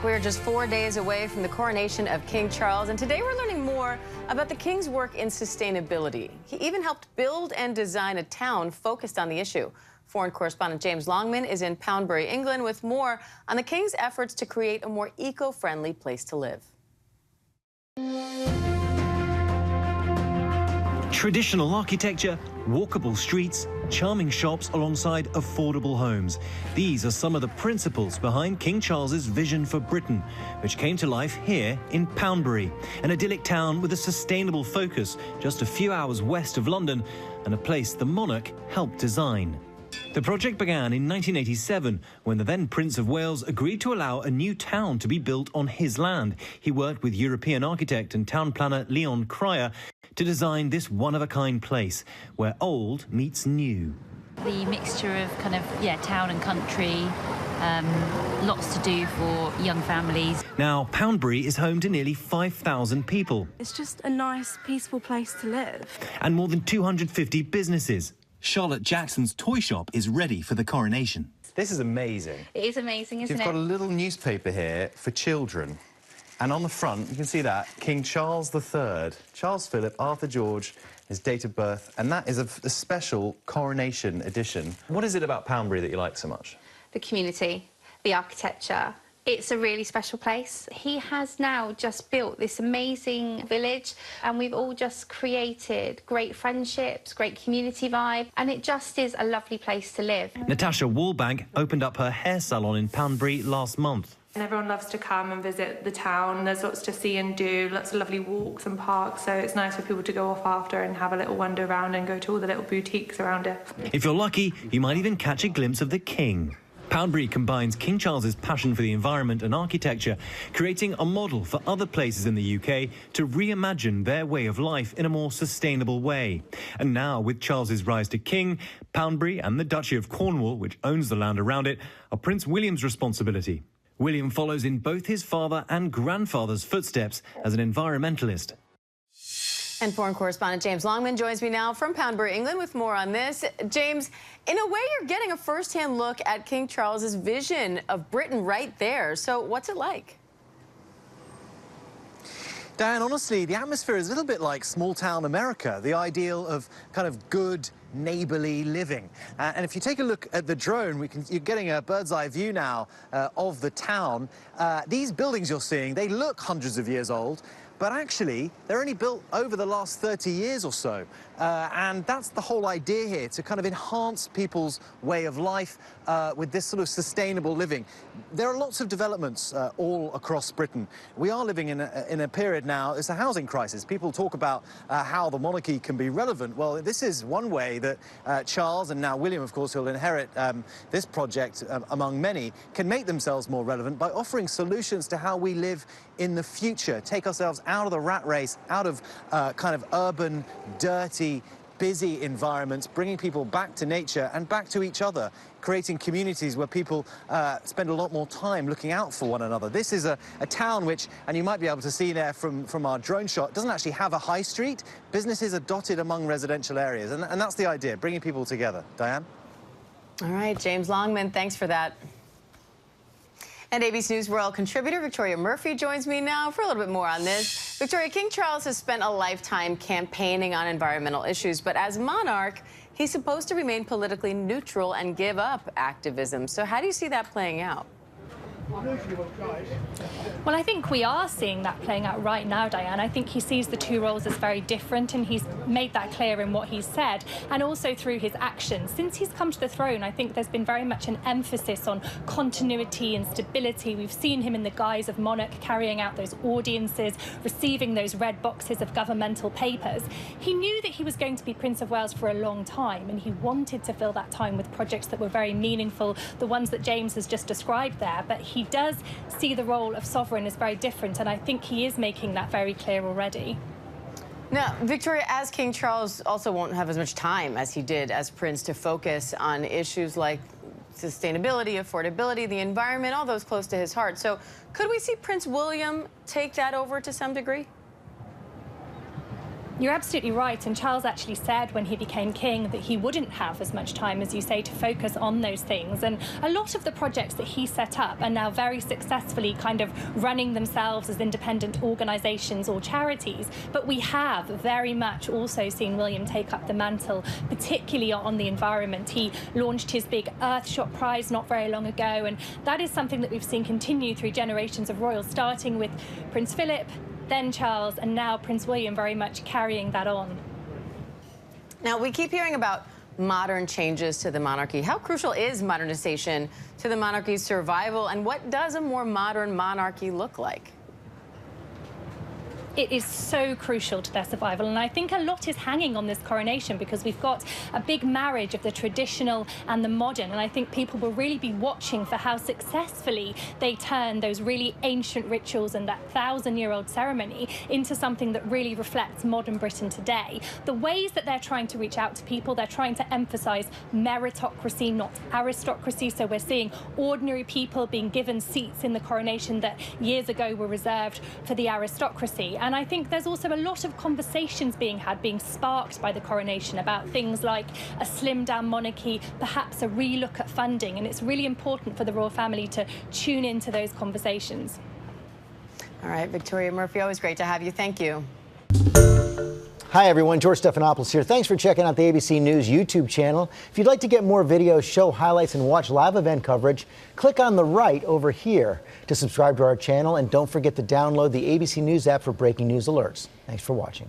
We're just 4 days away from the coronation of King Charles, and today we're learning more about the King's work in sustainability. He even helped build and design a town focused on the issue. Foreign correspondent James Longman is in Poundbury, England, with more on the King's efforts to create a more eco-friendly place to live. Traditional architecture, walkable streets, charming shops alongside affordable homes. These are some of the principles behind King Charles's vision for Britain, which came to life here in Poundbury, an idyllic town with a sustainable focus just a few hours west of London and a place the monarch helped design. The project began in 1987 when the then Prince of Wales agreed to allow a new town to be built on his land. He worked with European architect and town planner Leon Cryer to design this one-of-a-kind place where old meets new. The mixture of town and country, lots to do for young families. Now, Poundbury is home to nearly 5,000 people. It's just a nice, peaceful place to live. And more than 250 businesses. Charlotte Jackson's toy shop is ready for the coronation. This is amazing. It is amazing, isn't it? You've got a little newspaper here for children. And on the front, you can see that, King Charles III, Charles Philip, Arthur George, his date of birth, and that is a special coronation edition. What is it about Poundbury that you like so much? The community, the architecture. It's a really special place. He has now just built this amazing village, and we've all just created great friendships, great community vibe, and it just is a lovely place to live. Natasha Wallbank opened up her hair salon in Poundbury last month. And everyone loves to come and visit the town. There's lots to see and do, lots of lovely walks and parks, so it's nice for people to go off after and have a little wander around and go to all the little boutiques around it. If you're lucky, you might even catch a glimpse of the King. Poundbury combines King Charles's passion for the environment and architecture, creating a model for other places in the UK to reimagine their way of life in a more sustainable way. And now, with Charles's rise to king, Poundbury and the Duchy of Cornwall, which owns the land around it, are Prince William's responsibility. William follows in both his father and grandfather's footsteps as an environmentalist. And foreign correspondent James Longman joins me now from Poundbury, England, with more on this. James, in a way, you're getting a first-hand look at King Charles's vision of Britain right there. So what's it like? Dan, honestly, the atmosphere is a little bit like small-town America, the ideal of kind of good, neighbourly living. And if you take a look at the drone, you're getting a bird's-eye view now of the town. These buildings you're seeing, they look hundreds of years old, but actually, they're only built over the last 30 years or so. And that's the whole idea here, to kind of enhance people's way of life with this sort of sustainable living. There are lots of developments all across Britain. We are living in a period now, it's a housing crisis. People talk about how the monarchy can be relevant. Well, this is one way that Charles, and now William, of course, who'll inherit this project among many, can make themselves more relevant by offering solutions to how we live in the future, take ourselves out of the rat race, out of kind of urban, dirty, busy environments, bringing people back to nature and back to each other, creating communities where people spend a lot more time looking out for one another. This is a town which, and you might be able to see there from our drone shot, doesn't actually have a high street. Businesses are dotted among residential areas, and that's the idea, bringing people together. Diane? All right, James Longman, thanks for that. And ABC News World contributor Victoria Murphy joins me now for a little bit more on this. Victoria, King Charles has spent a lifetime campaigning on environmental issues, but as monarch, he's supposed to remain politically neutral and give up activism. So how do you see that playing out? Well, I think we are seeing that playing out right now, Diane. I think he sees the two roles as very different, and he's made that clear in what he's said, and also through his actions. Since he's come to the throne, I think there's been very much an emphasis on continuity and stability. We've seen him in the guise of monarch carrying out those audiences, receiving those red boxes of governmental papers. He knew that he was going to be Prince of Wales for a long time, and he wanted to fill that time with projects that were very meaningful, the ones that James has just described there. But he does see the role of sovereign as very different, and I think he is making that very clear already. Now, Victoria, as King Charles also won't have as much time as he did as Prince to focus on issues like sustainability, affordability, the environment, all those close to his heart. So could we see Prince William take that over to some degree? You're absolutely right, and Charles actually said when he became king that he wouldn't have as much time, as you say, to focus on those things. And a lot of the projects that he set up are now very successfully kind of running themselves as independent organisations or charities. But we have very much also seen William take up the mantle, particularly on the environment. He launched his big Earthshot Prize not very long ago, and that is something that we've seen continue through generations of royals, starting with Prince Philip, then Charles, and now Prince William very much carrying that on. Now, we keep hearing about modern changes to the monarchy. How crucial is modernization to the monarchy's survival, and what does a more modern monarchy look like? It is so crucial to their survival, and I think a lot is hanging on this coronation because we've got a big marriage of the traditional and the modern, and I think people will really be watching for how successfully they turn those really ancient rituals and that 1,000-year-old ceremony into something that really reflects modern Britain today. The ways that they're trying to reach out to people, they're trying to emphasise meritocracy, not aristocracy, so we're seeing ordinary people being given seats in the coronation that years ago were reserved for the aristocracy. And I think there's also a lot of conversations being sparked by the coronation about things like a slimmed-down monarchy, perhaps a re-look at funding, and it's really important for the royal family to tune into those conversations. All right, Victoria Murphy, always great to have you. Thank you. Hi, everyone. George Stephanopoulos here. Thanks for checking out the ABC News YouTube channel. If you'd like to get more videos, show highlights, and watch live event coverage, click on the right over here to subscribe to our channel. And don't forget to download the ABC News app for breaking news alerts. Thanks for watching.